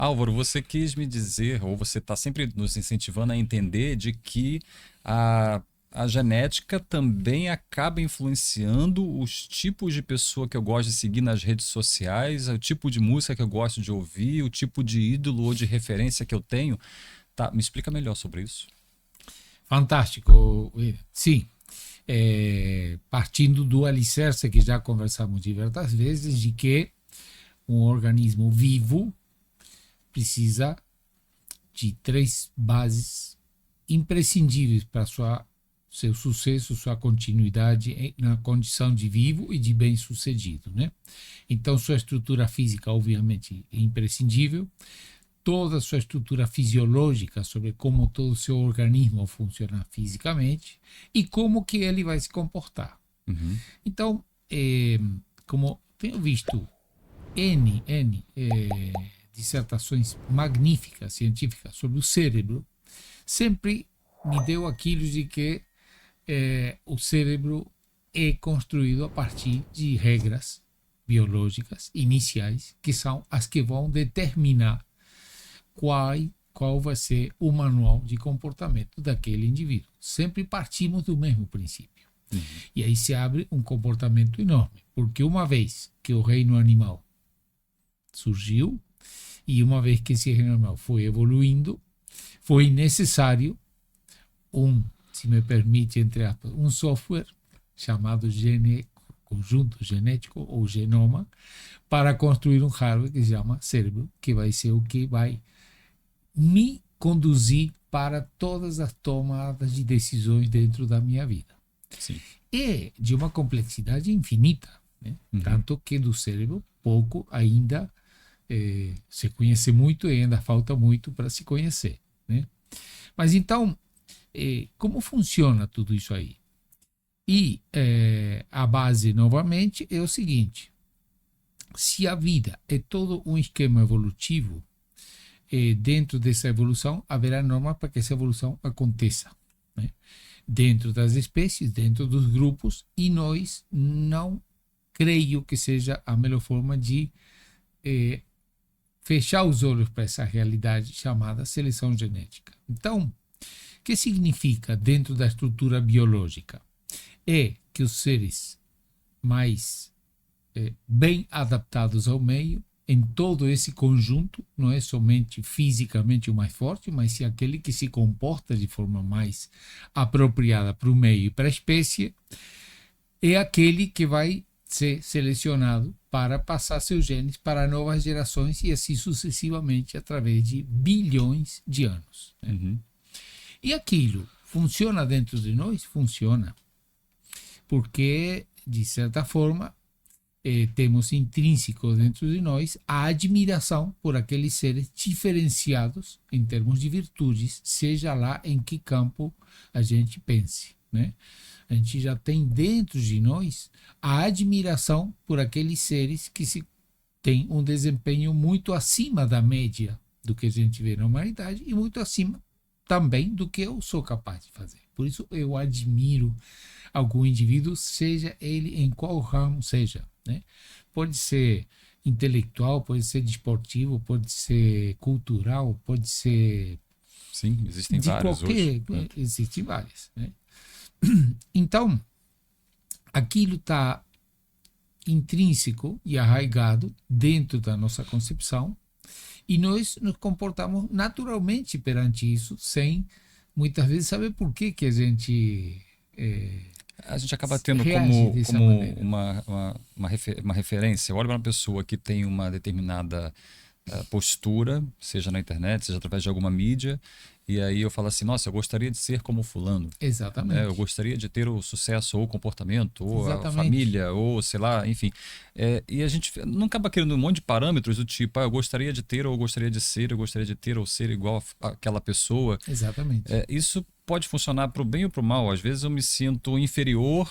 Álvaro, você quis me dizer, ou você está sempre nos incentivando a entender de que a, a genética também acaba influenciando os tipos de pessoa que eu gosto de seguir nas redes sociais, o tipo de música que eu gosto de ouvir, o tipo de ídolo ou de referência que eu tenho. Tá, me explica melhor sobre isso. Fantástico. Sim, partindo do alicerce que já conversamos diversas vezes, de que um organismo vivo precisa de três bases imprescindíveis para seu sucesso, sua continuidade na condição de vivo e de bem-sucedido, né? Então, sua estrutura física, obviamente, é imprescindível. Toda a sua estrutura fisiológica, sobre como todo o seu organismo funciona fisicamente e como que ele vai se comportar. Uhum. Então, como tenho visto N dissertações magníficas, científicas, sobre o cérebro, sempre me deu aquilo de que o cérebro é construído a partir de regras biológicas iniciais, que são as que vão determinar qual vai ser o manual de comportamento daquele indivíduo. Sempre partimos do mesmo princípio. Uhum. E aí se abre um comportamento enorme, porque uma vez que o reino animal surgiu, e uma vez que esse reino animal foi evoluindo, foi necessário se me permite, entre aspas, um software chamado conjunto genético ou genoma, para construir um hardware que se chama cérebro, que vai ser o que vai me conduzir para todas as tomadas de decisões dentro da minha vida. Sim. É de uma complexidade infinita, né? Uhum. Tanto que do cérebro pouco ainda se conhece muito e ainda falta muito para se conhecer, né? Mas então, como funciona tudo isso aí? E a base, novamente, é o seguinte: se a vida é todo um esquema evolutivo, dentro dessa evolução haverá normas para que essa evolução aconteça, né? Dentro das espécies, dentro dos grupos, e nós não creio que seja a melhor forma de fechar os olhos para essa realidade chamada seleção genética. Então, o que significa dentro da estrutura biológica? É que os seres mais bem adaptados ao meio, em todo esse conjunto, não é somente fisicamente o mais forte, mas sim aquele que se comporta de forma mais apropriada para o meio e para a espécie, é aquele que vai ser selecionado para passar seus genes para novas gerações e assim sucessivamente através de bilhões de anos, né? Uhum. E aquilo funciona dentro de nós? Funciona. Porque, de certa forma, temos intrínseco dentro de nós a admiração por aqueles seres diferenciados em termos de virtudes, seja lá em que campo a gente pense, né? A gente já tem dentro de nós a admiração por aqueles seres que têm um desempenho muito acima da média do que a gente vê na humanidade e muito acima também do que eu sou capaz de fazer. Por isso eu admiro algum indivíduo, seja ele em qual ramo seja, né? Pode ser intelectual, pode ser desportivo, pode ser cultural, pode ser Sim, existem de vários hoje, qualquer... né? Existem várias, né? Então, aquilo está intrínseco e arraigado dentro da nossa concepção e nós nos comportamos naturalmente perante isso, sem muitas vezes saber por que a gente A gente acaba tendo reage como, dessa como maneira. uma referência. Olha para uma pessoa que tem uma determinada postura, seja na internet, seja através de alguma mídia, e aí eu falo assim, nossa, eu gostaria de ser como fulano, né? Eu Exatamente. gostaria de ter o sucesso ou o comportamento, ou a Exatamente. família, ou sei lá, enfim. E a gente não acaba querendo um monte de parâmetros do tipo, eu gostaria de ter, ou eu gostaria de ser, eu gostaria de ter ou ser igual àquela pessoa. Exatamente. Isso pode funcionar para o bem ou para o mal. Às vezes eu me sinto inferior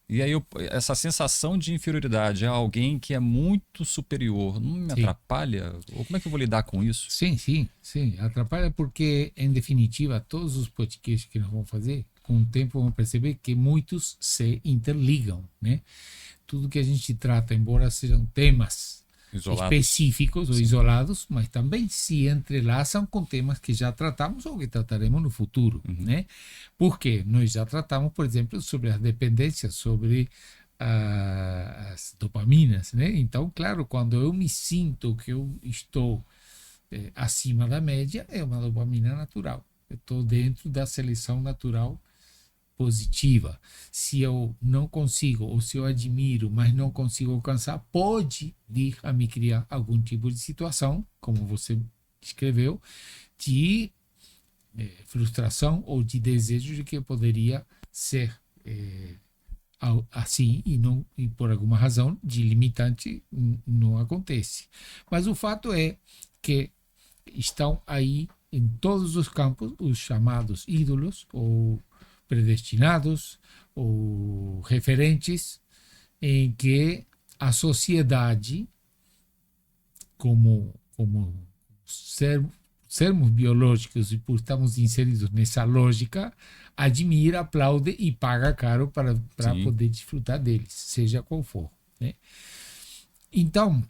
e aí essa sensação de inferioridade a alguém que é muito superior não me Sim. atrapalha? Ou como é que eu vou lidar com isso? Sim, sim, sim. Atrapalha porque, em definitiva, todos os podcasts que nós vamos fazer, com o tempo vamos perceber que muitos se interligam, né? Tudo que a gente trata, embora sejam temas Isolados. específicos ou isolados, mas também se entrelaçam com temas que já tratamos ou que trataremos no futuro, né? Porque nós já tratamos, por exemplo, sobre as dependências, sobre as dopaminas, né? Então, claro, quando eu me sinto que eu estou acima da média, é uma dopamina natural. Eu estou dentro da seleção natural positiva. Se eu não consigo, ou se eu admiro, mas não consigo alcançar, pode vir a me criar algum tipo de situação, como você escreveu, de frustração ou de desejo de que eu poderia ser assim e por alguma razão de limitante não acontece. Mas o fato é que estão aí em todos os campos os chamados ídolos ou predestinados ou referentes em que a sociedade, como sermos biológicos e por estarmos inseridos nessa lógica, admira, aplaude e paga caro para poder desfrutar deles, seja qual for, né? Então,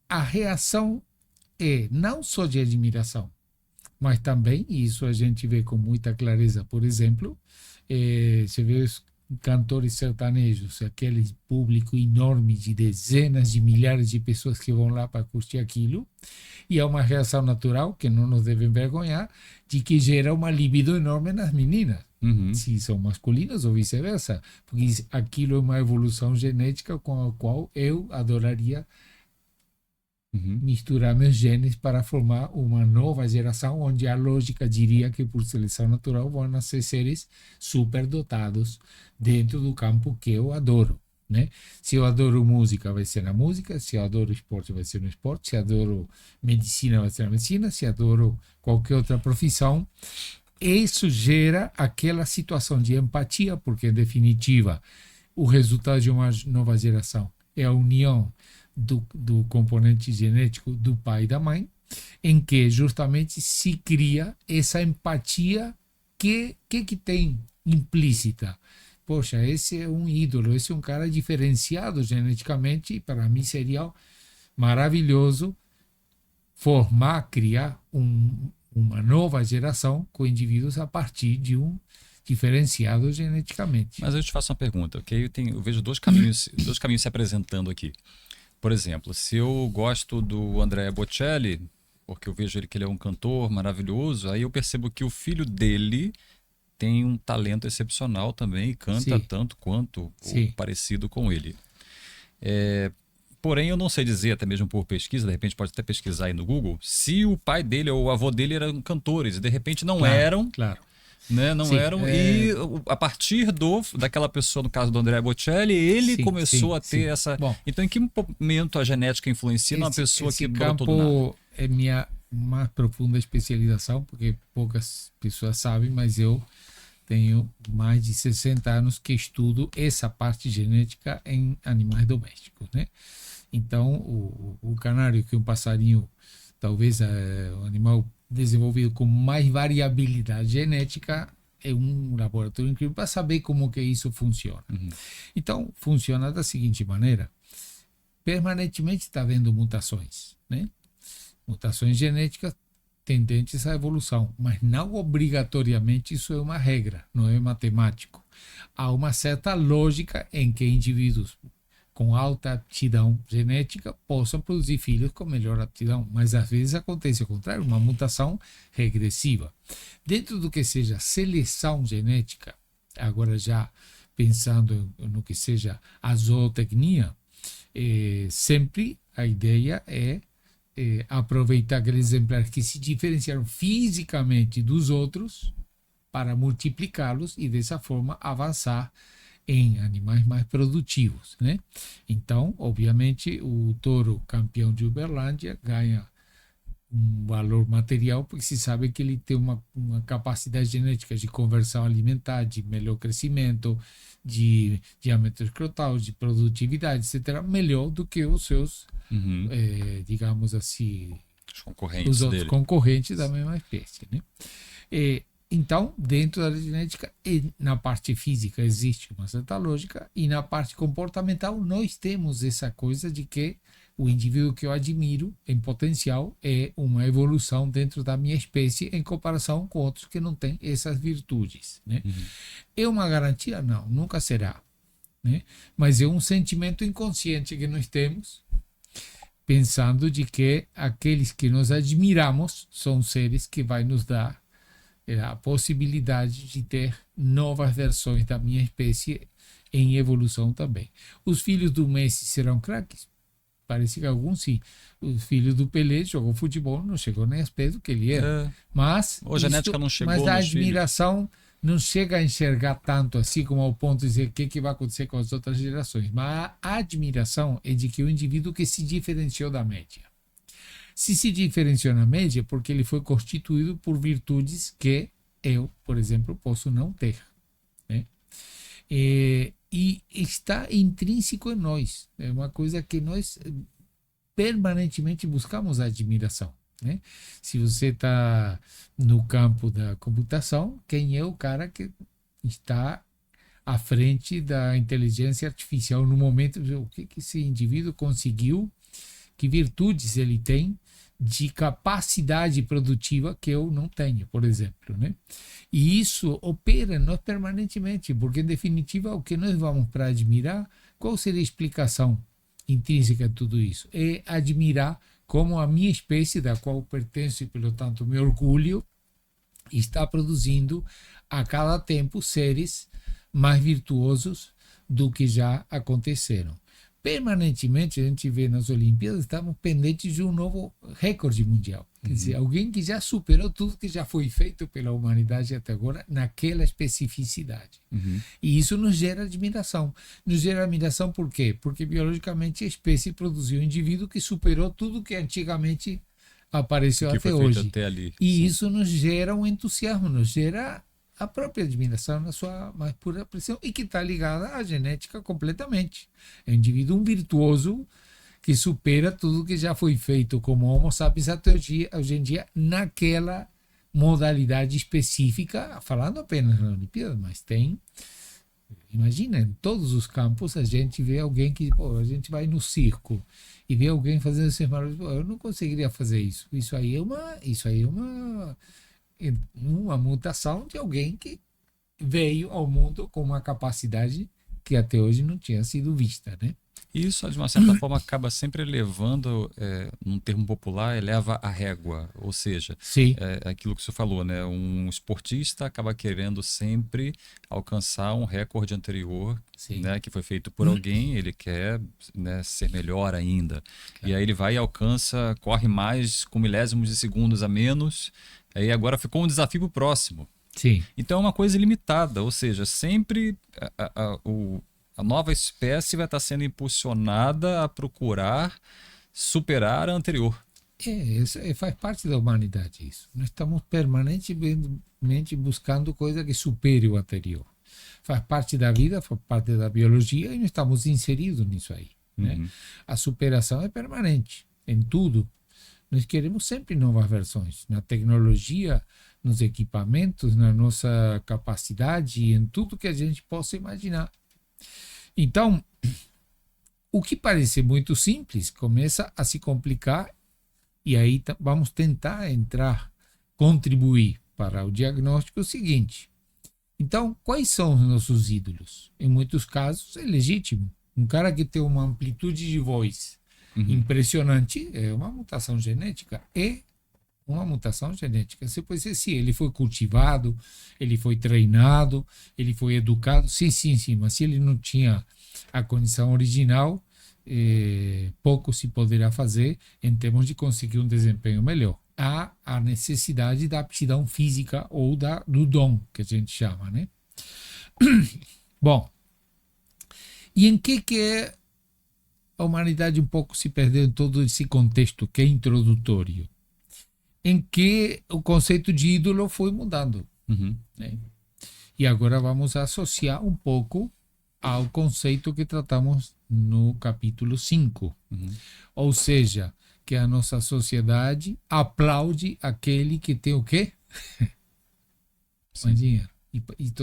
a reação é não só de admiração, mas também, e isso a gente vê com muita clareza, por exemplo, você vê os cantores sertanejos, aquele público enorme de dezenas de milhares de pessoas que vão lá para curtir aquilo, e é uma reação natural, que não nos deve envergonhar, de que gera uma libido enorme nas meninas, se são masculinas ou vice-versa, porque aquilo é uma evolução genética com a qual eu adoraria misturar meus genes para formar uma nova geração, onde a lógica diria que por seleção natural vão nascer seres superdotados dentro do campo que eu adoro, né? Se eu adoro música, vai ser na música; se eu adoro esporte, vai ser no esporte; se eu adoro medicina, vai ser na medicina; se eu adoro qualquer outra profissão. Isso gera aquela situação de empatia, porque em definitiva o resultado de uma nova geração é a união do componente genético do pai e da mãe, em que justamente se cria essa empatia que tem implícita. Poxa, esse é um ídolo, esse é um cara diferenciado geneticamente, e para mim seria maravilhoso criar uma nova geração com indivíduos a partir de um diferenciado geneticamente. Mas eu te faço uma pergunta, ok? Eu vejo dois caminhos se apresentando aqui. Por exemplo, se eu gosto do Andrea Bocelli, porque eu vejo que ele é um cantor maravilhoso, aí eu percebo que o filho dele tem um talento excepcional também e canta tanto quanto ou parecido com ele. Porém, eu não sei dizer, até mesmo por pesquisa, de repente pode até pesquisar aí no Google, se o pai dele ou o avô dele eram cantores, e de repente não eram. Claro. Né? Não eram, e a partir daquela pessoa, no caso do Andrea Bocelli, ele começou a ter essa... Bom, então, em que momento a genética influencia numa pessoa que brotou do nada? É minha mais profunda especialização, porque poucas pessoas sabem, mas eu tenho mais de 60 anos que estudo essa parte genética em animais domésticos, né? Então, o canário, que é um passarinho, talvez o animal desenvolvido com mais variabilidade genética, é um laboratório incrível para saber como que isso funciona. Então, funciona da seguinte maneira: permanentemente está havendo mutações, né? Mutações genéticas tendentes à evolução, mas não obrigatoriamente isso é uma regra, não é matemático. Há uma certa lógica em que indivíduos com alta aptidão genética possam produzir filhos com melhor aptidão, mas às vezes acontece o contrário, uma mutação regressiva. Dentro do que seja seleção genética, agora já pensando no que seja a zootecnia, sempre a ideia é aproveitar aqueles exemplares que se diferenciaram fisicamente dos outros para multiplicá-los e dessa forma avançar em animais mais produtivos, né? Então, obviamente, o touro campeão de Uberlândia ganha um valor material porque se sabe que ele tem uma capacidade genética de conversão alimentar, de melhor crescimento, de diâmetro escrotal, de produtividade, etc., melhor do que os seus, digamos assim, os concorrentes os outros dele. concorrentes da mesma espécie, né? Então, dentro da genética, e na parte física existe uma certa lógica, e na parte comportamental nós temos essa coisa de que o indivíduo que eu admiro, em potencial, é uma evolução dentro da minha espécie em comparação com outros que não têm essas virtudes, né? É uma garantia? Não, nunca será, né? Mas é um sentimento inconsciente que nós temos, pensando de que aqueles que nós admiramos são seres que vai nos dar a possibilidade de ter novas versões da minha espécie em evolução também. Os filhos do Messi serão craques? Parece que alguns sim. O filho do Pelé jogou futebol, não chegou nem aos pés do que ele era. Mas a genética não chegou mas a nos admiração não chega a enxergar tanto assim como ao ponto de dizer o que vai acontecer com as outras gerações. Mas a admiração é de que o indivíduo que se diferenciou da média. Se diferenciou na média é porque ele foi constituído por virtudes que eu, por exemplo, posso não ter, né? E está intrínseco em nós. É uma coisa que nós permanentemente buscamos a admiração, né? Se você está no campo da computação, quem é o cara que está à frente da inteligência artificial no momento? O que esse indivíduo conseguiu, que virtudes ele tem de capacidade produtiva que eu não tenho, por exemplo, né? E isso opera em nós permanentemente, porque em definitiva o que nós vamos para admirar, qual seria a explicação intrínseca de tudo isso? É admirar como a minha espécie, da qual pertenço e, portanto, me orgulho, está produzindo a cada tempo seres mais virtuosos do que já aconteceram. Permanentemente, a gente vê nas Olimpíadas, estamos pendentes de um novo recorde mundial. Quer dizer, alguém que já superou tudo que já foi feito pela humanidade até agora naquela especificidade. E isso nos gera admiração. Nos gera admiração por quê? Porque biologicamente a espécie produziu um indivíduo que superou tudo que antigamente apareceu que até foi feito hoje. até ali. E Sim. isso nos gera um entusiasmo, nos gera a própria admiração na sua mais pura expressão e que está ligada à genética completamente. É um indivíduo virtuoso que supera tudo que já foi feito como Homo sapiens até hoje em dia naquela modalidade específica, falando apenas na Olimpíada, mas tem, imagina, em todos os campos a gente vê alguém que, pô, a gente vai no circo e vê alguém fazendo esses barulhos, eu não conseguiria fazer isso. Isso aí é uma mutação de alguém que veio ao mundo com uma capacidade que até hoje não tinha sido vista, né? Isso, de uma certa forma, acaba sempre elevando, num termo popular, eleva a régua. Ou seja, Sim. Aquilo que você falou, né? Um esportista acaba querendo sempre alcançar um recorde anterior, né? Que foi feito por alguém, ele quer, né, ser melhor ainda. Claro. E aí ele vai e alcança, corre mais com milésimos de segundos a menos, aí agora ficou um desafio para o próximo. Sim. Então é uma coisa ilimitada, ou seja, sempre a nova espécie vai estar sendo impulsionada a procurar superar a anterior. Faz parte da humanidade isso. Nós estamos permanentemente buscando coisa que supere o anterior. Faz parte da vida, faz parte da biologia e nós estamos inseridos nisso aí, né? A superação é permanente em tudo. Nós queremos sempre novas versões na tecnologia, nos equipamentos, na nossa capacidade, em tudo que a gente possa imaginar. Então, o que parece muito simples começa a se complicar e aí vamos tentar contribuir para o diagnóstico seguinte. Então, quais são os nossos ídolos? Em muitos casos é legítimo. Um cara que tem uma amplitude de voz impressionante é uma mutação genética. Você pode dizer, sim, ele foi cultivado, ele foi treinado, ele foi educado, sim, mas se ele não tinha a condição original, pouco se poderá fazer em termos de conseguir um desempenho melhor. Há a necessidade da aptidão física ou do dom, que a gente chama, né? Bom, e em que a humanidade um pouco se perdeu em todo esse contexto que é introdutório? Em que o conceito de ídolo foi mudando. Né? E agora vamos associar um pouco ao conceito que tratamos no capítulo 5. Ou seja, que a nossa sociedade aplaude aquele que tem o quê? mais dinheiro.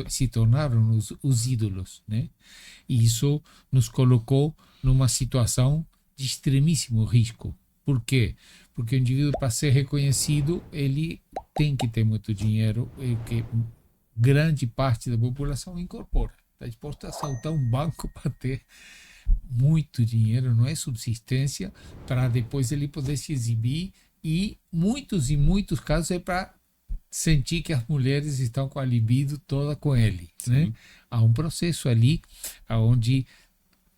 Se tornaram os ídolos, né? E isso nos colocou numa situação de extremíssimo risco. Por quê? Porque o indivíduo, para ser reconhecido, ele tem que ter muito dinheiro, e que grande parte da população incorpora. Está disposto a assaltar um banco para ter muito dinheiro, não é subsistência, para depois ele poder se exibir, e muitos casos é para sentir que as mulheres estão com a libido toda com ele, né? Há um processo ali onde,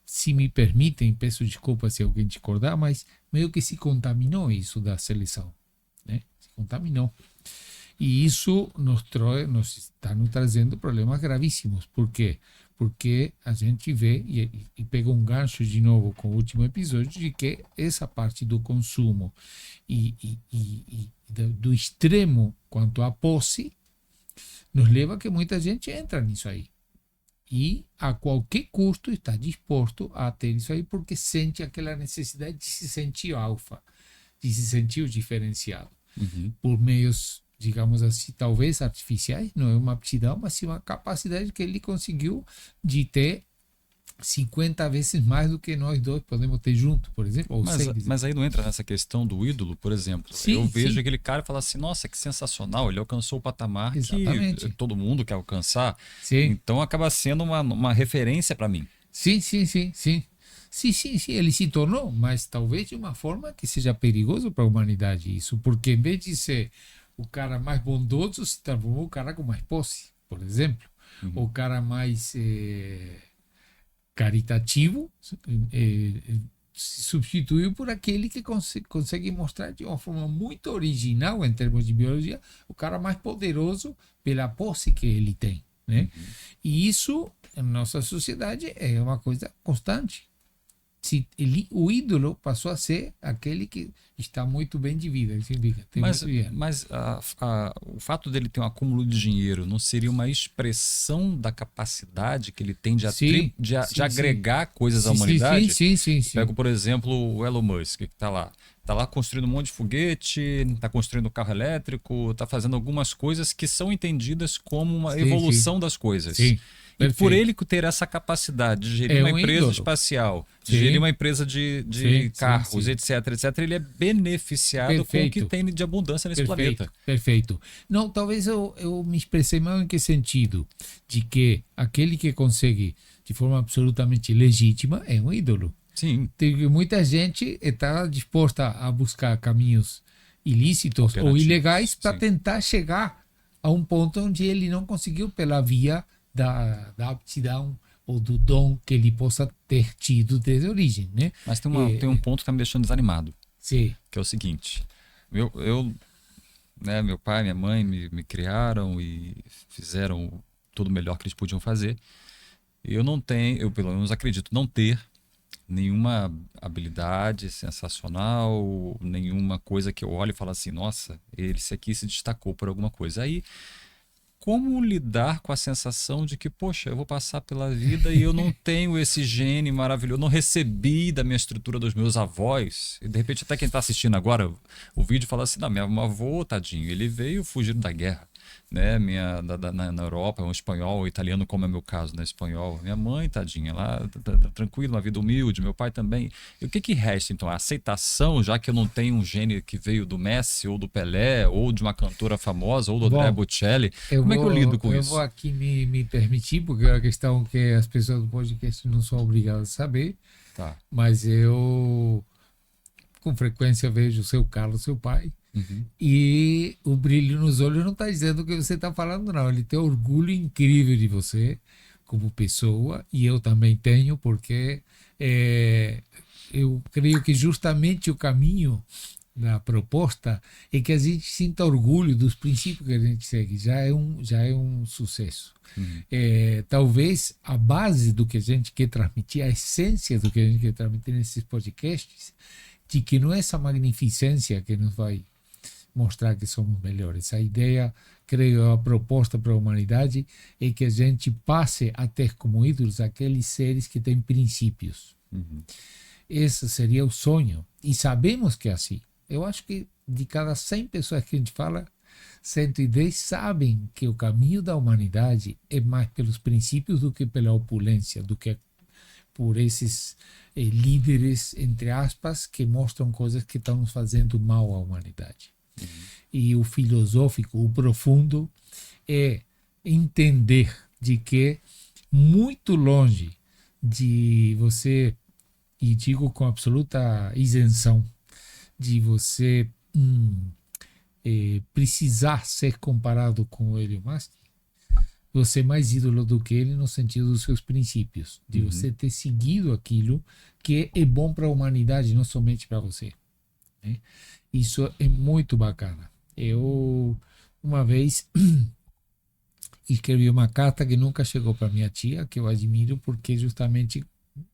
se me permitem, peço desculpa se alguém discordar, mas meio que se contaminou isso da seleção, né? Se contaminou. E isso nos está nos trazendo problemas gravíssimos. Por quê? Porque a gente vê, e pega um gancho de novo com o último episódio, de que essa parte do consumo e do extremo quanto à posse nos leva a que muita gente entra nisso aí. E a qualquer custo está disposto a ter isso aí, porque sente aquela necessidade de se sentir alfa, de se sentir o diferenciado. Por meios, digamos assim, talvez artificiais, não é uma aptidão, mas sim uma capacidade que ele conseguiu de ter 50 vezes mais do que nós dois podemos ter junto, por exemplo. Ou mas aí não entra nessa questão do ídolo, por exemplo. Sim, eu vejo sim. aquele cara e falo assim, nossa, que sensacional, ele alcançou o patamar Exatamente. que todo mundo quer alcançar. Sim. Então acaba sendo uma referência para mim. Sim. Sim, ele se tornou, mas talvez de uma forma que seja perigoso para a humanidade isso, porque em vez de ser o cara mais bondoso, se transformou o cara com mais posse, por exemplo. O cara mais caritativo se substituiu por aquele que consegue mostrar de uma forma muito original, em termos de biologia, o cara mais poderoso pela posse que ele tem, né? E isso, na nossa sociedade, é uma coisa constante. O ídolo passou a ser aquele que está muito bem de vida. Mas o fato dele ter um acúmulo de dinheiro não seria uma expressão da capacidade que ele tem de agregar coisas à humanidade? Sim. Pego, por exemplo, o Elon Musk, que está lá. Está lá construindo um monte de foguete, está construindo carro elétrico, está fazendo algumas coisas que são entendidas como uma evolução das coisas. Sim. E por ele ter essa capacidade de gerir uma empresa ídolo. espacial, de gerir uma empresa de carros, etc, ele é beneficiado com o que tem de abundância nesse planeta. Perfeito. Não, talvez eu me expressei mal em que sentido? De que aquele que consegue de forma absolutamente legítima é um ídolo. Sim. Muita gente está disposta a buscar caminhos ilícitos ou ilegais para tentar chegar a um ponto onde ele não conseguiu pela via da aptidão ou do dom que ele possa ter tido desde a origem, né? Mas tem um ponto que está me deixando desanimado. Sim. Que é o seguinte, meu pai e minha mãe me criaram e fizeram tudo o melhor que eles podiam fazer. Eu pelo menos acredito não ter nenhuma habilidade sensacional, nenhuma coisa que eu olhe e falo assim, nossa, esse aqui se destacou por alguma coisa. Aí, como lidar com a sensação de que, poxa, eu vou passar pela vida e eu não tenho esse gene maravilhoso, não recebi da minha estrutura dos meus avós. E de repente até quem está assistindo agora o vídeo fala assim, não, meu avô, tadinho, ele veio fugindo da guerra, né? Na Europa, um espanhol, um italiano, como é meu caso, né? Espanhol. Minha mãe, tadinha, lá tranquila, uma vida humilde, meu pai também. E o que resta, então? A aceitação, já que eu não tenho um gene que veio do Messi, ou do Pelé, ou de uma cantora famosa, ou do Andrea Bocelli. Como é que eu lido com isso? Eu vou aqui me permitir, porque é uma questão que as pessoas do podcast não são obrigadas a saber, tá. Mas eu, com frequência, vejo o seu Carlos, seu pai, e o brilho nos olhos não está dizendo o que você está falando, não. Ele tem orgulho incrível de você como pessoa, e eu também tenho, porque eu creio que justamente o caminho da proposta é que a gente sinta orgulho dos princípios que a gente segue. Já é um sucesso. Talvez a base do que a gente quer transmitir, a essência do que a gente quer transmitir nesses podcasts, de que não é essa magnificência que nos vai mostrar que somos melhores. A ideia, creio, a proposta para a humanidade é que a gente passe a ter como ídolos aqueles seres que têm princípios. Esse seria o sonho. E sabemos que é assim. Eu acho que de cada 100 pessoas que a gente fala, 110 sabem que o caminho da humanidade é mais pelos princípios do que pela opulência, do que por esses líderes, entre aspas, que mostram coisas que estão nos fazendo mal à humanidade. E o filosófico, o profundo, é entender de que muito longe de você, e digo com absoluta isenção, de você precisar ser comparado com o Elon Musk, você é mais ídolo do que ele no sentido dos seus princípios, de você ter seguido aquilo que é bom para a humanidade, não somente para você, né? Isso é muito bacana. Eu, uma vez, escrevi uma carta que nunca chegou para minha tia, que eu admiro, porque justamente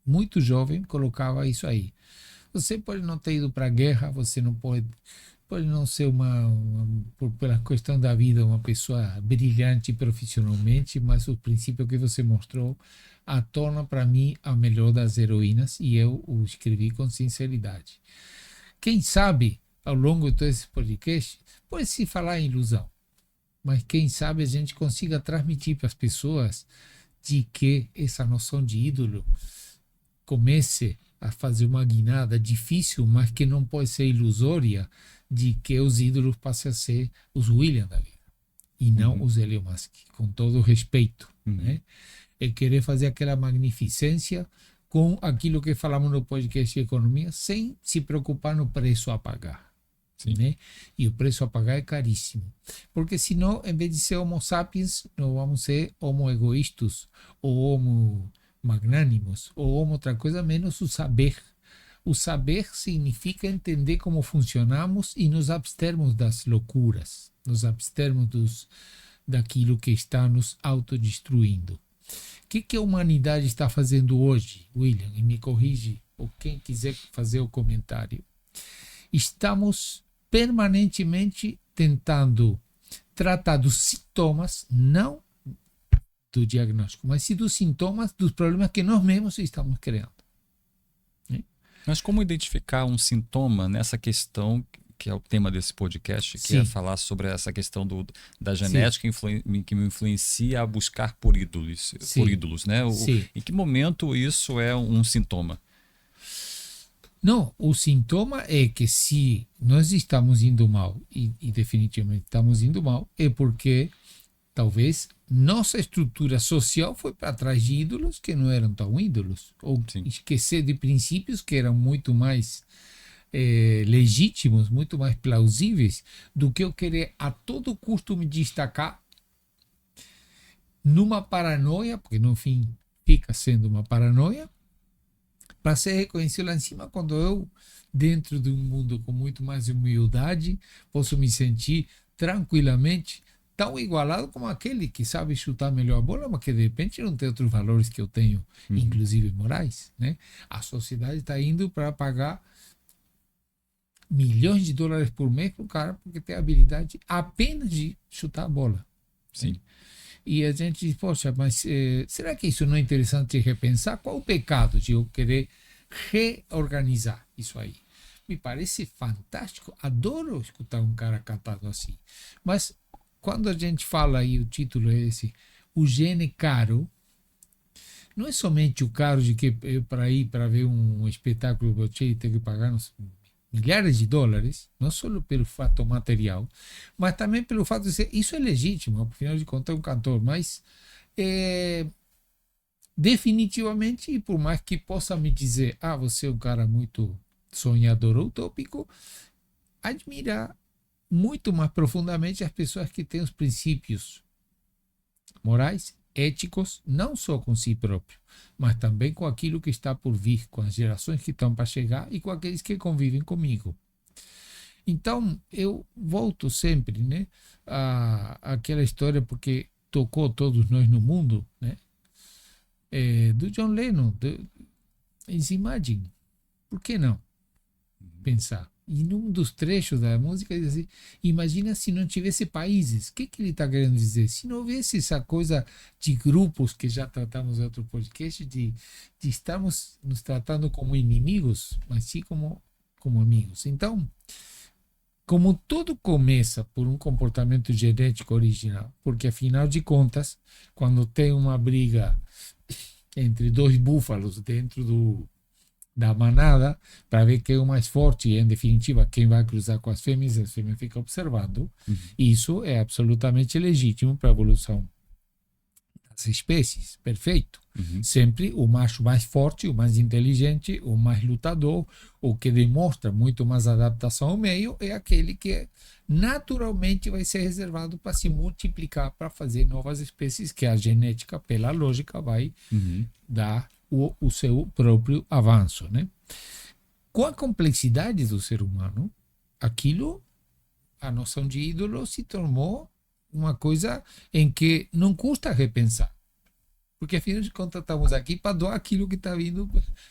muito jovem colocava isso aí. Você pode não ter ido para a guerra, você não pode não ser pela questão da vida, uma pessoa brilhante profissionalmente, mas o princípio que você mostrou a torna para mim a melhor das heroínas, e eu o escrevi com sinceridade. Quem sabe, ao longo de todo esse podcast, pode-se falar em ilusão, mas quem sabe a gente consiga transmitir para as pessoas de que essa noção de ídolo comece a fazer uma guinada difícil, mas que não pode ser ilusória, de que os ídolos passem a ser os William da vida e não os Elon Musk, com todo o respeito, né? É querer fazer aquela magnificência com aquilo que falamos no podcast de economia, sem se preocupar no preço a pagar. Né? E o preço a pagar é caríssimo, porque senão, em vez de ser homo sapiens, nós vamos ser homo egoístas ou homo magnânimos ou homo outra coisa menos o saber. O saber significa entender como funcionamos e nos abstermos das loucuras, nos abstermos daquilo que está nos autodestruindo. O que a humanidade está fazendo hoje, William? E me corrige, ou quem quiser fazer o comentário. Estamos permanentemente tentando tratar dos sintomas, não do diagnóstico, mas sim dos sintomas dos problemas que nós mesmos estamos criando. Mas como identificar um sintoma nessa questão, que é o tema desse podcast, que é falar sobre essa questão da genética que me influencia a buscar por ídolos, né? Em que momento isso é um sintoma? Não, o sintoma é que se nós estamos indo mal, e definitivamente estamos indo mal, é porque talvez nossa estrutura social foi para trás de ídolos que não eram tão ídolos, ou esquecer de princípios que eram muito mais legítimos, muito mais plausíveis do que eu querer a todo custo me destacar numa paranoia, porque no fim fica sendo uma paranoia, para ser reconhecido lá em cima, quando eu, dentro de um mundo com muito mais humildade, posso me sentir tranquilamente tão igualado como aquele que sabe chutar melhor a bola, mas que de repente não tem outros valores que eu tenho, inclusive morais, né? A sociedade está indo para pagar milhões de dólares por mês para o cara porque tem a habilidade apenas de chutar a bola. Sim. Né? E a gente diz, poxa, mas será que isso não é interessante repensar? Qual o pecado de eu querer reorganizar isso aí? Me parece fantástico, adoro escutar um cara cantando assim. Mas quando a gente fala, e o título é esse, o gene caro, não é somente o caro de que para ir para ver um espetáculo você tem que pagar milhares de dólares, não só pelo fato material, mas também pelo fato de ser, isso é legítimo, afinal de contas é um cantor, mas definitivamente, e por mais que possa me dizer, você é um cara muito sonhador ou utópico, admirar muito mais profundamente as pessoas que têm os princípios morais, éticos, não só com si próprio, mas também com aquilo que está por vir, com as gerações que estão para chegar e com aqueles que convivem comigo. Então, eu volto sempre, né, àquela história, porque tocou todos nós no mundo, né, do John Lennon, It's Imagine. Por que não pensar? E num dos trechos da música diz assim, imagina se não tivesse países. O que ele está querendo dizer? Se não houvesse essa coisa de grupos que já tratamos em outro podcast, de estarmos nos tratando como inimigos, mas sim como amigos. Então, como tudo começa por um comportamento genético original, porque afinal de contas, quando tem uma briga entre dois búfalos dentro da manada, para ver quem é o mais forte e, em definitiva, quem vai cruzar com as fêmeas, a fêmea fica observando. Isso é absolutamente legítimo para a evolução das espécies, perfeito. Sempre o macho mais forte, o mais inteligente, o mais lutador, o que demonstra muito mais adaptação ao meio, é aquele que naturalmente vai ser reservado para se multiplicar, para fazer novas espécies, que a genética, pela lógica, vai dar o seu próprio avanço, né? Com a complexidade do ser humano, aquilo, a noção de ídolo se tornou uma coisa em que não custa repensar. Porque, afinal de contas, estamos aqui para doar aquilo que está vindo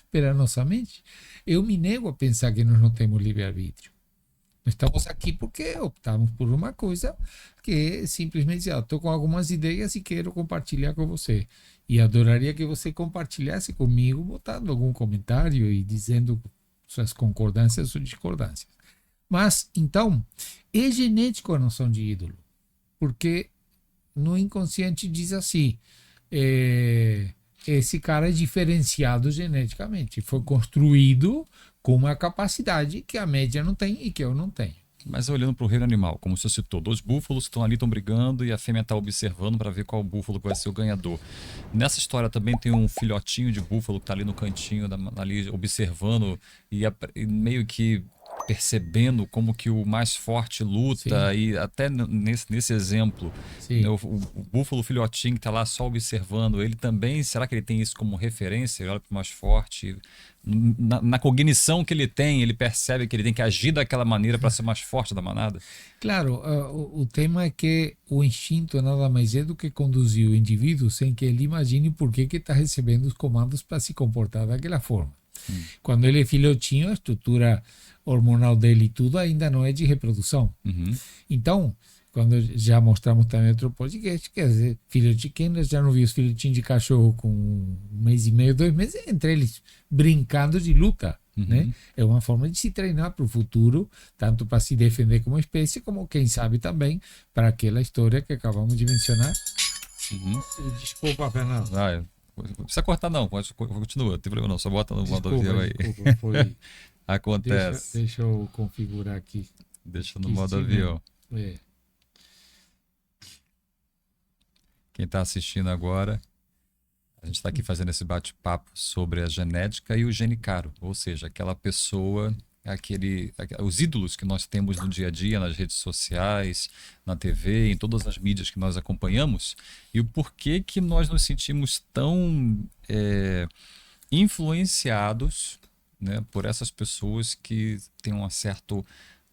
pela nossa mente. Eu me nego a pensar que nós não temos livre-arbítrio. Nós estamos aqui porque optamos por uma coisa que simplesmente, estou com algumas ideias e quero compartilhar com você. E adoraria que você compartilhasse comigo, botando algum comentário e dizendo suas concordâncias ou discordâncias. Mas, então, é genético a noção de ídolo. Porque no inconsciente diz assim, esse cara é diferenciado geneticamente, foi construído com uma capacidade que a média não tem e que eu não tenho. Mas olhando para o reino animal, como você citou, dois búfalos estão ali, estão brigando e a fêmea está observando para ver qual búfalo vai ser o ganhador. Nessa história também tem um filhotinho de búfalo que está ali no cantinho, ali observando e meio que percebendo como que o mais forte luta. Sim. E até nesse exemplo, né, o búfalo filhotinho que está lá só observando, ele também, será que ele tem isso como referência? Ele olha para o mais forte, na cognição que ele tem, ele percebe que ele tem que agir daquela maneira para ser mais forte da manada? Claro, o tema é que o instinto nada mais é do que conduzir o indivíduo sem que ele imagine por que está recebendo os comandos para se comportar daquela forma. Quando ele é filhotinho, a estrutura hormonal dele e tudo ainda não é de reprodução. Então, quando já mostramos também outro podcast, quer dizer, filhotinho, já não vi os filhotinhos de cachorro com 1 mês e meio, 2 meses, entre eles brincando de luta. Né? É uma forma de se treinar para o futuro, tanto para se defender como espécie, como quem sabe também para aquela história que acabamos de mencionar. Desculpa, Fernando. Não precisa cortar não, continua, não tem problema não, só bota no modo avião aí. Desculpa, foi... Acontece. Deixa eu configurar aqui. Deixa no modo avião. Quem está assistindo agora, a gente está aqui fazendo esse bate-papo sobre a genética e o gene caro, ou seja, aquela pessoa, os ídolos que nós temos no dia a dia, nas redes sociais, na TV, em todas as mídias que nós acompanhamos, e o porquê que nós nos sentimos tão influenciados, né, por essas pessoas que têm um certo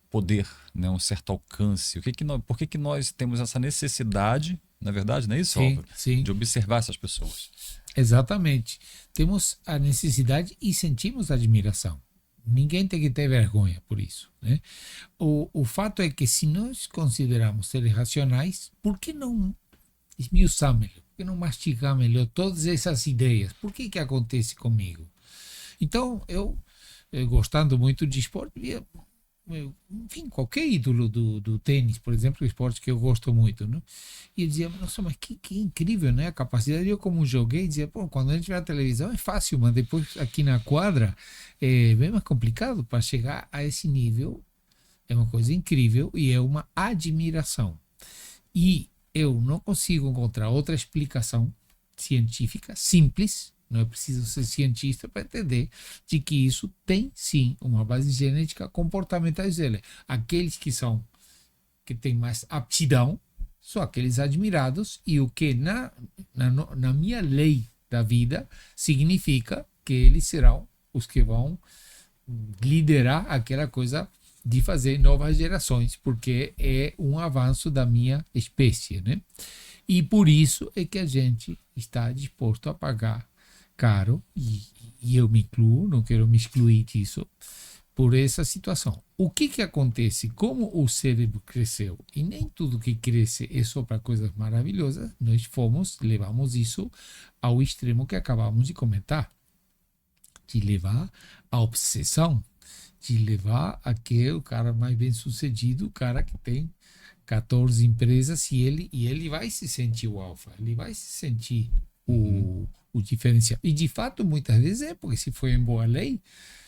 poder, né, um certo alcance. Por que nós temos essa necessidade, na verdade, não é isso, Álvaro? Sim. De observar essas pessoas? Exatamente. Temos a necessidade e sentimos admiração. Ninguém tem que ter vergonha por isso, né? O fato é que se nós consideramos seres racionais, por que não esmiuçar melhor? Por que não mastigar melhor todas essas ideias? Por que acontece comigo? Então, eu gostando muito de esporte, enfim, qualquer ídolo do tênis, por exemplo, o esporte que eu gosto muito, né? E eu dizia, nossa, mas que incrível, né? A capacidade. Eu, como joguei, dizia, pô, quando a gente vê a televisão é fácil, mas depois aqui na quadra é bem mais complicado. Para chegar a esse nível é uma coisa incrível e é uma admiração. E eu não consigo encontrar outra explicação científica simples. Não é preciso ser cientista para entender de que isso tem sim uma base genética comportamental dele. Aqueles que têm mais aptidão são aqueles admirados, e o que na minha lei da vida significa que eles serão os que vão liderar aquela coisa de fazer novas gerações, porque é um avanço da minha espécie, né? E por isso é que a gente está disposto a pagar caro, e eu me incluo, não quero me excluir disso, por essa situação. O que acontece? Como o cérebro cresceu, e nem tudo que cresce é só para coisas maravilhosas, nós levamos isso ao extremo que acabamos de comentar, de levar a obsessão, de levar a que o cara mais bem sucedido, o cara que tem 14 empresas, e ele vai se sentir o alfa, ele vai se sentir o diferencial. E de fato, muitas vezes porque se foi em boa lei,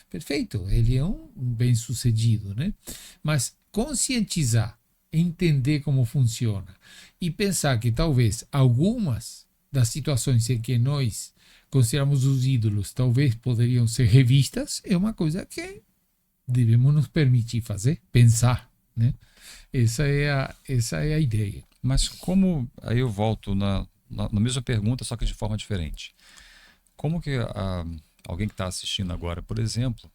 perfeito, ele é um bem-sucedido, né? Mas conscientizar, entender como funciona e pensar que talvez algumas das situações em que nós consideramos os ídolos talvez poderiam ser revistas é uma coisa que devemos nos permitir fazer, pensar, né? Essa é a ideia. Mas como, aí eu volto na mesma pergunta, só que de forma diferente. Como que alguém que está assistindo agora, por exemplo,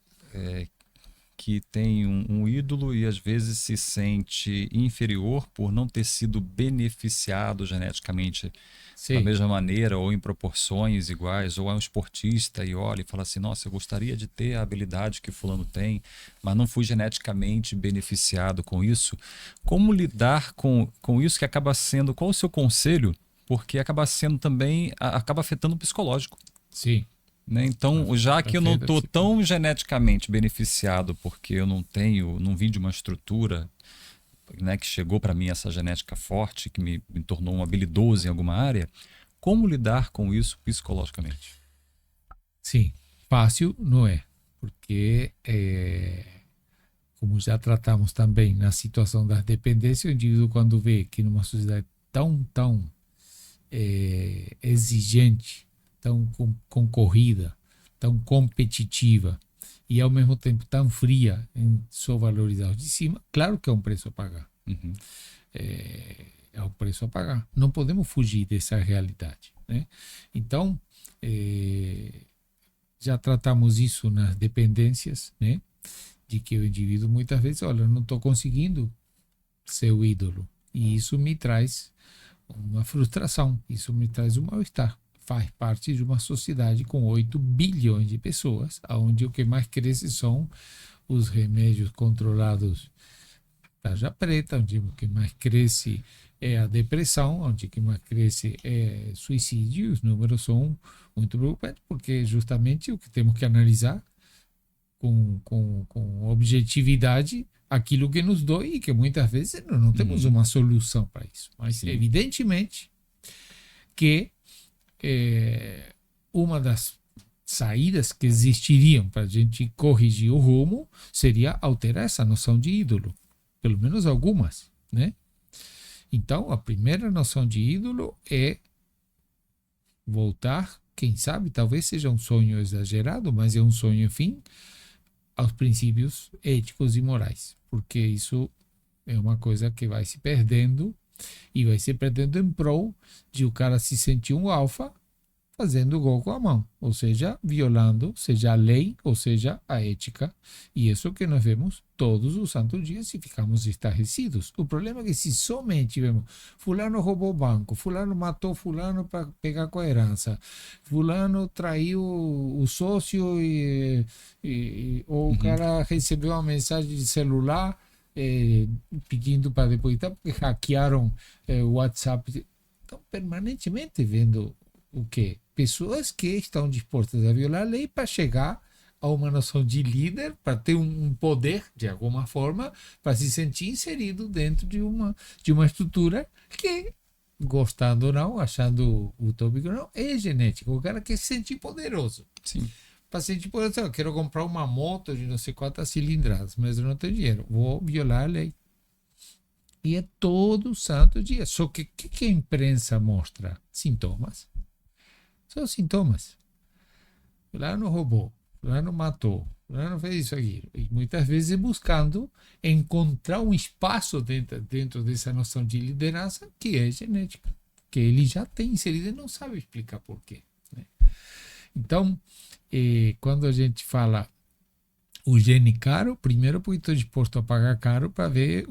que tem um ídolo e às vezes se sente inferior por não ter sido beneficiado geneticamente da Sim, mesma maneira ou em proporções iguais, ou é um esportista e olha e fala assim, nossa, eu gostaria de ter a habilidade que fulano tem, mas não fui geneticamente beneficiado com isso. Como lidar com isso que acaba sendo, qual o seu conselho? Porque acaba sendo também, acaba afetando o psicológico. sim. Né? Então, já que eu não estou tão geneticamente beneficiado, porque eu não vim de uma estrutura, né, que chegou para mim essa genética forte, que me tornou um habilidoso em alguma área, como lidar com isso psicologicamente? Sim, fácil não é, porque, como já tratamos também na situação das dependências, o indivíduo, quando vê que numa sociedade tão exigente, tão concorrida, tão competitiva e ao mesmo tempo tão fria em sua valorização de cima, claro que é um preço a pagar. Uhum. É um preço a pagar. Não podemos fugir dessa realidade, né? Então, já tratamos isso nas dependências, né? De que o indivíduo muitas vezes, olha, eu não estou conseguindo ser o ídolo. E isso me traz uma frustração, isso me traz um mal-estar. Faz parte de uma sociedade com 8 bilhões de pessoas, onde o que mais cresce são os remédios controlados tarja preta, onde o que mais cresce é a depressão, onde o que mais cresce é suicídio. Os números são muito preocupantes, porque justamente o que temos que analisar com objetividade aquilo que nos dói e que muitas vezes não temos uma solução para isso. Mas, Sim. evidentemente, que uma das saídas que existiriam para a gente corrigir o rumo seria alterar essa noção de ídolo. Pelo menos algumas, né? Então, a primeira noção de ídolo é voltar, quem sabe, talvez seja um sonho exagerado, mas é um sonho, enfim, aos princípios éticos e morais, porque isso é uma coisa que vai se perdendo e vai se perdendo em prol de o cara se sentir um alfa fazendo gol com a mão, ou seja, violando, seja a lei, ou seja, a ética. E isso que nós vemos todos os santos dias e ficamos estarrecidos. O problema é que se somente vemos fulano roubou o banco, fulano matou fulano para pegar com a herança, fulano traiu o sócio ou o cara recebeu uma mensagem de celular pedindo para depositar porque hackearam o WhatsApp. Estão permanentemente vendo o quê? Pessoas que estão dispostas a violar a lei para chegar a uma noção de líder, para ter um poder, de alguma forma, para se sentir inserido dentro de uma estrutura que, gostando ou não, achando utópico ou não, é genética. O cara quer se sentir poderoso. Sim. Para se sentir poderoso, eu quero comprar uma moto de não sei quantas cilindradas, mas eu não tenho dinheiro. Vou violar a lei. E é todo santo dia. Só que o que a imprensa mostra? Sintomas. São sintomas. Fulano roubou, fulano matou, fulano fez isso aqui. E muitas vezes buscando encontrar um espaço dentro dessa noção de liderança que é genética, que ele já tem inserido e não sabe explicar por quê, né? Então, quando a gente fala o gene caro, primeiro porque estou disposto a pagar caro para ver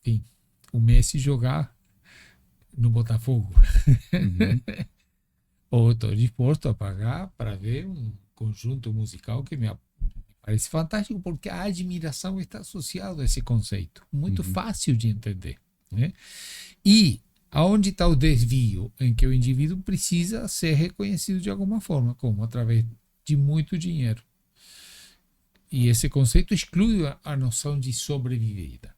enfim, o Messi jogar no Botafogo. Uhum. Ou estou disposto a pagar para ver um conjunto musical que me parece fantástico, porque a admiração está associada a esse conceito. Muito fácil de entender, né? E aonde está o desvio em que o indivíduo precisa ser reconhecido de alguma forma, como através de muito dinheiro. E esse conceito exclui a noção de sobrevivida.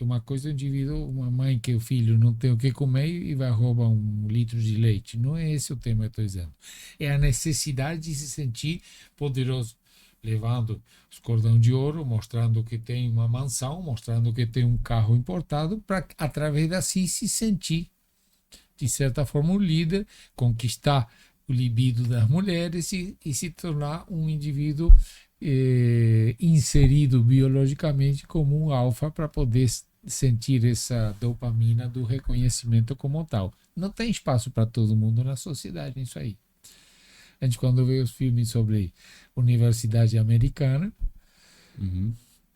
Uma coisa é o indivíduo, uma mãe que o filho não tem o que comer e vai roubar 1 litro de leite. Não é esse o tema que eu estou dizendo. É a necessidade de se sentir poderoso, levando os cordão de ouro, mostrando que tem uma mansão, mostrando que tem um carro importado, para, através daí, se sentir, de certa forma, o líder, conquistar o libido das mulheres e se tornar um indivíduo inserido biologicamente como um alfa para poder sentir essa dopamina do reconhecimento como tal. Não tem espaço para todo mundo na sociedade isso aí. A gente, quando vê os filmes sobre universidade americana,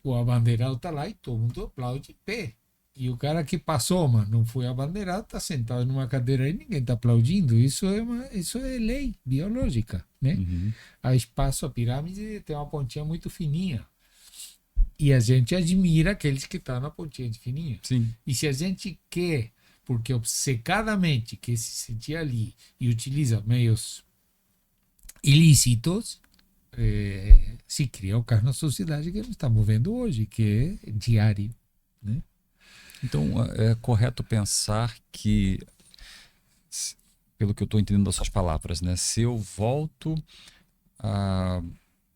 o abandeirado está lá e todo mundo aplaude de pé. E o cara que passou, mas não foi abandeirado, está sentado numa cadeira aí, ninguém está aplaudindo. Isso é lei biológica, né? Há espaço, a pirâmide tem uma pontinha muito fininha. E a gente admira aqueles que estão na pontinha de fininha. Sim. E se a gente quer, porque obcecadamente quer se sentir ali e utiliza meios ilícitos, se cria o caso na sociedade que nós estamos vendo hoje, que é diário, né? Então, é correto pensar que, pelo que eu estou entendendo das suas palavras, né? Se eu volto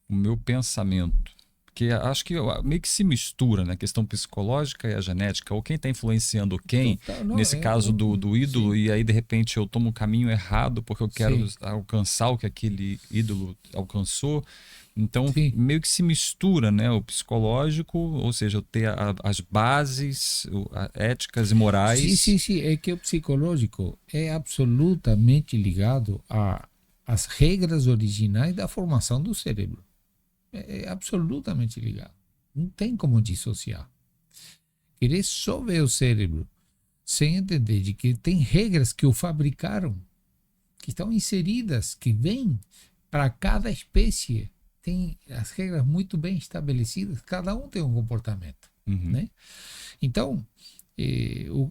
o meu pensamento, que acho que meio que se mistura, né? A questão psicológica e a genética, ou quem está influenciando quem, nesse caso do ídolo, sim. E aí de repente eu tomo um caminho errado porque eu quero alcançar o que aquele ídolo alcançou. Então, meio que se mistura, né, o psicológico, ou seja, eu ter as bases éticas e morais. Sim. É que o psicológico é absolutamente ligado às regras originais da formação do cérebro. É absolutamente ligado. Não tem como dissociar. Querer só ver o cérebro sem entender de que tem regras que o fabricaram, que estão inseridas, que vêm para cada espécie. Tem as regras muito bem estabelecidas, cada um tem um comportamento. Né? Então,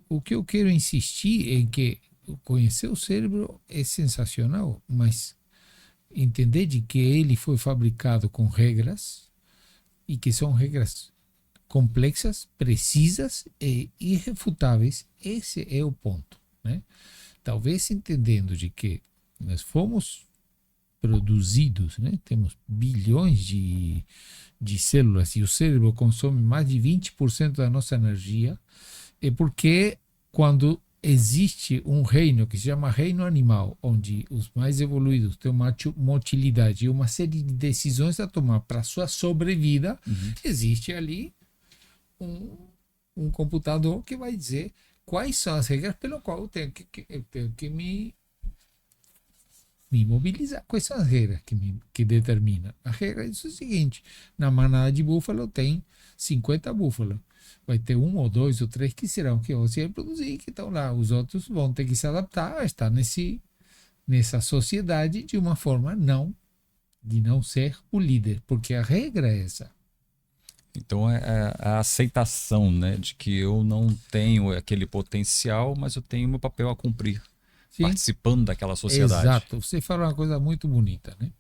o que eu quero insistir é que conhecer o cérebro é sensacional, mas entender de que ele foi fabricado com regras e que são regras complexas, precisas e irrefutáveis, esse é o ponto. Né? Talvez entendendo de que nós fomos produzidos, né? Temos bilhões de células e o cérebro consome mais de 20% da nossa energia, é porque quando existe um reino que se chama reino animal, onde os mais evoluídos têm uma motilidade e uma série de decisões a tomar para sua sobrevida, existe ali um computador que vai dizer quais são as regras pelo qual eu tenho que me mobilizar. Quais são as regras que determinam? A regra é o seguinte: na manada de búfalo tem 50 búfalos. Vai ter 1 ou 2 ou 3 que serão que vão se reproduzir, que estão lá. Os outros vão ter que se adaptar a estar nessa sociedade de uma forma de não ser o líder, porque a regra é essa. Então é a aceitação, né, de que eu não tenho aquele potencial, mas eu tenho meu papel a cumprir. Sim. Participando daquela sociedade. Exato. Você fala uma coisa muito bonita, né?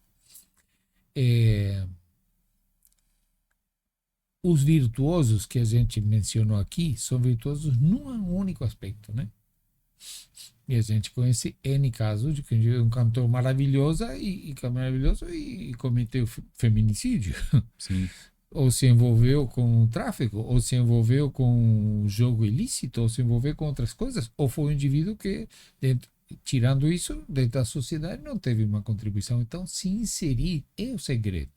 Os virtuosos que a gente mencionou aqui são virtuosos num único aspecto, né? E a gente conhece N casos de que um cantor maravilhoso e cometeu feminicídio. Sim. Ou se envolveu com tráfico, ou se envolveu com jogo ilícito, ou se envolveu com outras coisas, ou foi um indivíduo que, tirando isso, dentro da sociedade não teve uma contribuição. Então, se inserir é o segredo.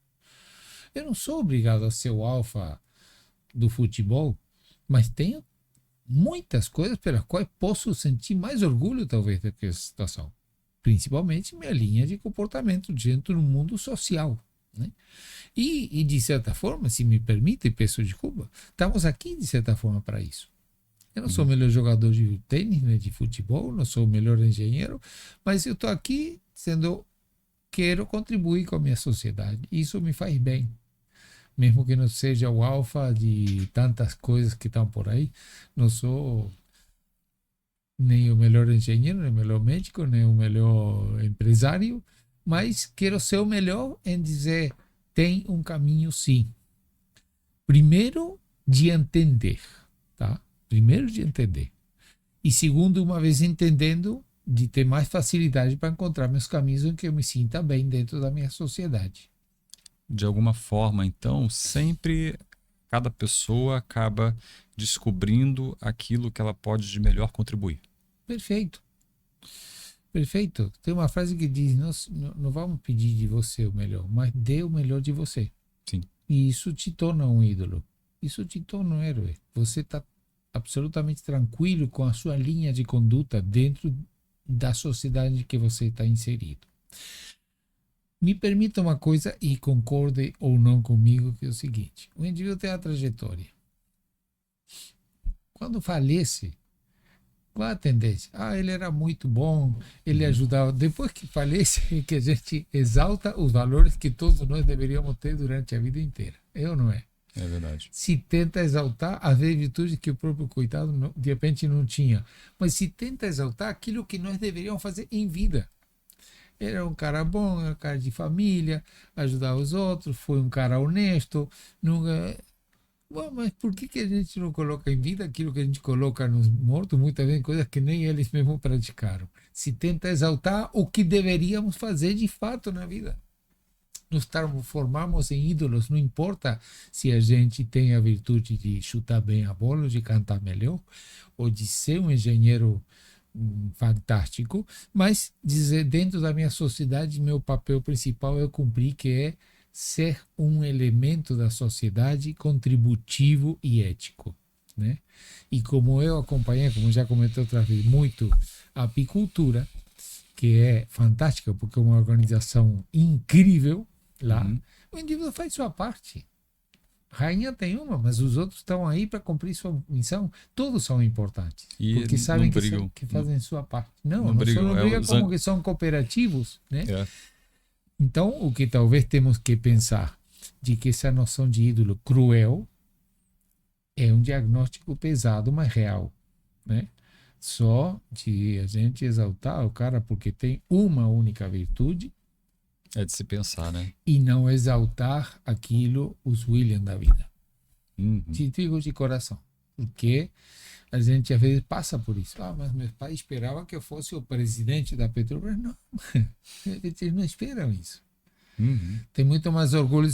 Eu não sou obrigado a ser o alfa do futebol, mas tenho muitas coisas pelas quais posso sentir mais orgulho, talvez, daquela situação. Principalmente minha linha de comportamento dentro do mundo social. Né? E, de certa forma, se me permite, peço desculpa, estamos aqui, de certa forma, para isso. Eu não sou o melhor jogador de tênis, né, de futebol, não sou o melhor engenheiro, mas eu estou aqui quero contribuir com a minha sociedade. Isso me faz bem. Mesmo que não seja o alfa de tantas coisas que estão por aí, não sou nem o melhor engenheiro, nem o melhor médico, nem o melhor empresário, mas quero ser o melhor em dizer, tem um caminho sim. Primeiro, de entender, tá? Primeiro, de entender. E segundo, uma vez entendendo, de ter mais facilidade para encontrar meus caminhos em que eu me sinta bem dentro da minha sociedade. De alguma forma, então, sempre cada pessoa acaba descobrindo aquilo que ela pode de melhor contribuir. Perfeito. Perfeito. Tem uma frase que diz: nós não vamos pedir de você o melhor, mas dê o melhor de você. Sim. E isso te torna um ídolo. Isso te torna um herói. Você está absolutamente tranquilo com a sua linha de conduta dentro da sociedade em que você está inserido. Me permita uma coisa, e concorde ou não comigo, que é o seguinte: o indivíduo tem a trajetória. Quando falece, qual a tendência? Ele era muito bom, ele ajudava. Depois que falece, é que a gente exalta os valores que todos nós deveríamos ter durante a vida inteira. É ou não é? É verdade. Se tenta exaltar as virtudes que o próprio coitado de repente não tinha. Mas se tenta exaltar aquilo que nós deveríamos fazer em vida. Era um cara bom, era um cara de família, ajudava os outros, foi um cara honesto. Nunca... Bom, mas por que a gente não coloca em vida aquilo que a gente coloca nos mortos, muitas vezes coisas que nem eles mesmos praticaram? Se tenta exaltar o que deveríamos fazer de fato na vida. Nos transformamos em ídolos, não importa se a gente tem a virtude de chutar bem a bola, de cantar melhor, ou de ser um engenheiro fantástico, mas dizer, dentro da minha sociedade, meu papel principal é cumprir, que é ser um elemento da sociedade contributivo e ético, né? E como eu acompanhei, como já comentei outra vez, muito a apicultura, que é fantástica, porque é uma organização incrível lá, o indivíduo faz sua parte. Rainha tem uma, mas os outros estão aí para cumprir sua missão. Todos são importantes, E porque sabem não brigam, que fazem sua parte. Não não brigam, só não brigam como que são cooperativos, né? É. Então, o que talvez temos que pensar de que essa noção de ídolo cruel é um diagnóstico pesado, mas real, né? Só de a gente exaltar o cara porque tem uma única virtude. É de se pensar, né? E não exaltar aquilo, os William da vida. Te digo de coração. Porque a gente às vezes passa por isso. Mas meus pais esperavam que eu fosse o presidente da Petrobras. Não, eles não esperam isso. Tem muito mais orgulho,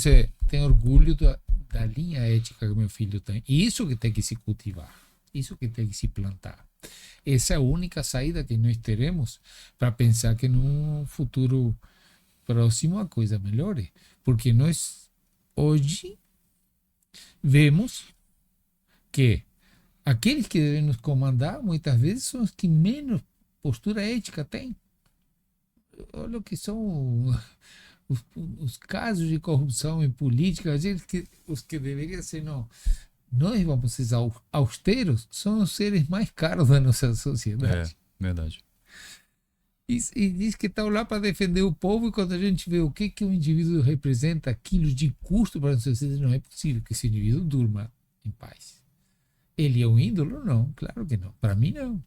tem orgulho da linha ética que meu filho tem. E isso que tem que se cultivar. Isso que tem que se plantar. Essa é a única saída que nós teremos para pensar que no futuro próximo a coisa melhore. Porque nós hoje vemos que aqueles que devem nos comandar muitas vezes são os que menos postura ética têm. Olha o que são os casos de corrupção em política, os que deveriam ser, não, nós vamos ser austeros, são os seres mais caros da nossa sociedade. É, verdade. E diz que estão lá para defender o povo, e quando a gente vê o que o indivíduo representa, quilos de custo para a sociedade, não é possível que esse indivíduo durma em paz. Ele é um ídolo? Não, claro que não. Para mim, não.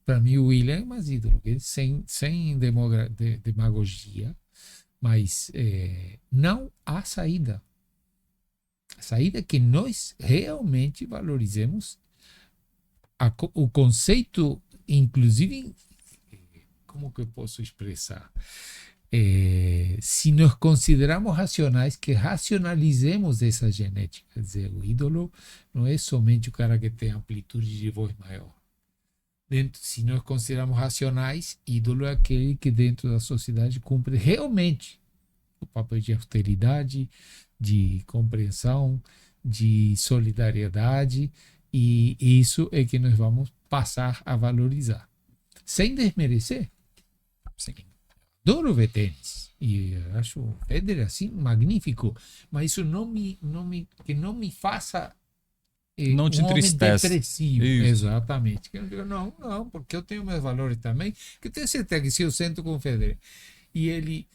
Para mim, o William é mais ídolo, sem demagogia, mas não há saída. A saída é que nós realmente valorizemos o conceito, inclusive. Como que eu posso expressar? Se nós consideramos racionais, que racionalizemos essa genética. Quer dizer, o ídolo não é somente o cara que tem amplitude de voz maior. Se nós consideramos racionais, ídolo é aquele que dentro da sociedade cumpre realmente o papel de austeridade, de compreensão, de solidariedade, e isso é que nós vamos passar a valorizar. Sem desmerecer. Sim. Adoro ver tênis. E acho o Federer assim magnífico. Mas isso que não me faça não te entristece. Depressivo. Isso. Exatamente. Eu digo, não, porque eu tenho meus valores também. Que eu tenho certeza que se eu sento com o Federer e ele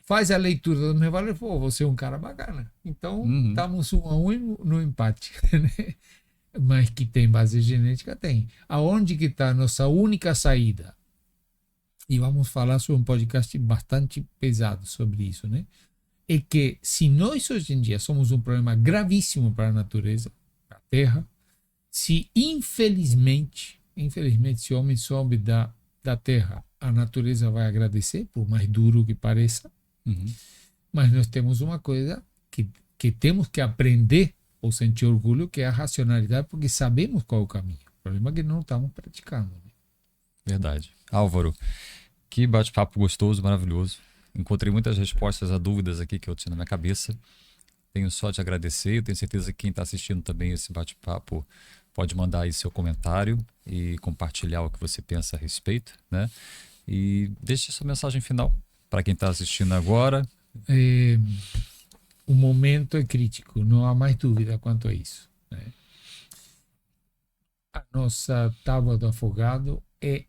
faz a leitura dos meus valores, você é um cara bacana. Então, estamos 1-1 no empate. Né? Mas que tem base genética, tem. Aonde que está a nossa única saída? E vamos falar sobre um podcast bastante pesado sobre isso, né? é que se nós hoje em dia somos um problema gravíssimo para a natureza, para a Terra, se infelizmente se o homem sobe da Terra, a natureza vai agradecer, por mais duro que pareça, mas nós temos uma coisa que temos que aprender ou sentir orgulho, que é a racionalidade, porque sabemos qual é o caminho. O problema é que não estamos praticando. Né? Verdade. Álvaro, que bate-papo gostoso, maravilhoso. Encontrei muitas respostas a dúvidas aqui que eu tinha na minha cabeça. Tenho só te agradecer. Eu tenho certeza que quem está assistindo também esse bate-papo pode mandar aí seu comentário e compartilhar o que você pensa a respeito, né? E deixe sua mensagem final para quem está assistindo agora. O momento é crítico, não há mais dúvida quanto a isso. Né? A nossa tábua do afogado é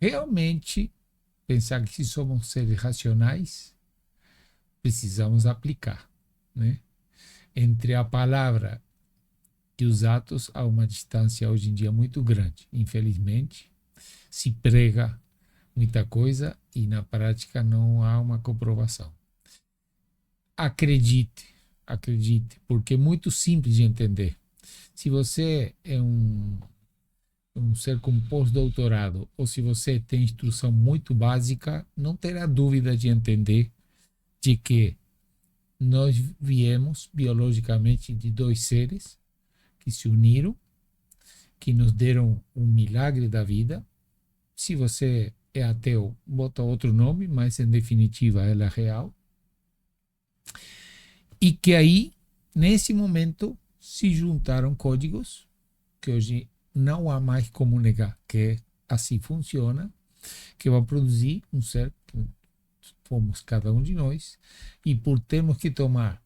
realmente pensar que se somos seres racionais, precisamos aplicar. Né? Entre a palavra e os atos há uma distância hoje em dia muito grande. Infelizmente, se prega muita coisa e na prática não há uma comprovação. Acredite, porque é muito simples de entender. Se você é um ser com pós-doutorado ou se você tem instrução muito básica, não terá dúvida de entender de que nós viemos biologicamente de dois seres que se uniram, que nos deram um milagre da vida. Se você é ateu, bota outro nome, mas em definitiva ela é real. E que aí, nesse momento, se juntaram códigos que hoje não há mais como negar que assim funciona, que vai produzir um ser que fomos cada um de nós, e por termos que tomar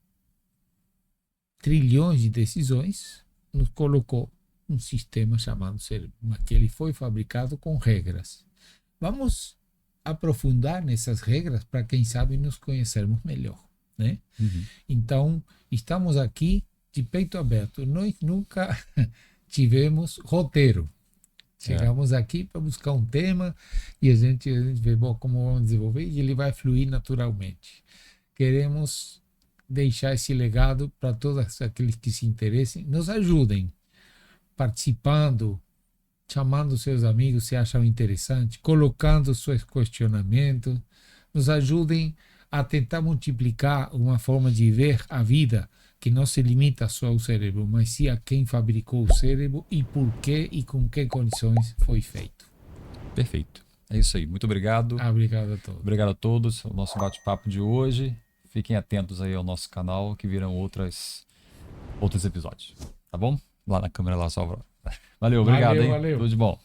trilhões de decisões, nos colocou um sistema chamado cérebro, mas que ele foi fabricado com regras. Vamos aprofundar nessas regras para, quem sabe, nos conhecermos melhor. Né? Então, estamos aqui de peito aberto. Nós nunca tivemos roteiro. Chegamos aqui para buscar um tema e a gente vê como vamos desenvolver e ele vai fluir naturalmente. Queremos deixar esse legado para todos aqueles que se interessem. Nos ajudem participando, chamando seus amigos se acham interessante, colocando seus questionamentos. Nos ajudem a tentar multiplicar uma forma de ver a vida que não se limita só ao cérebro, mas sim a quem fabricou o cérebro e por que e com que condições foi feito. Perfeito. É isso aí. Muito obrigado. Obrigado a todos. Obrigado a todos. O nosso bate-papo de hoje. Fiquem atentos aí ao nosso canal que virão outros episódios. Tá bom? Lá na câmera lá, só. Valeu, obrigado, hein? Valeu. Tudo de bom.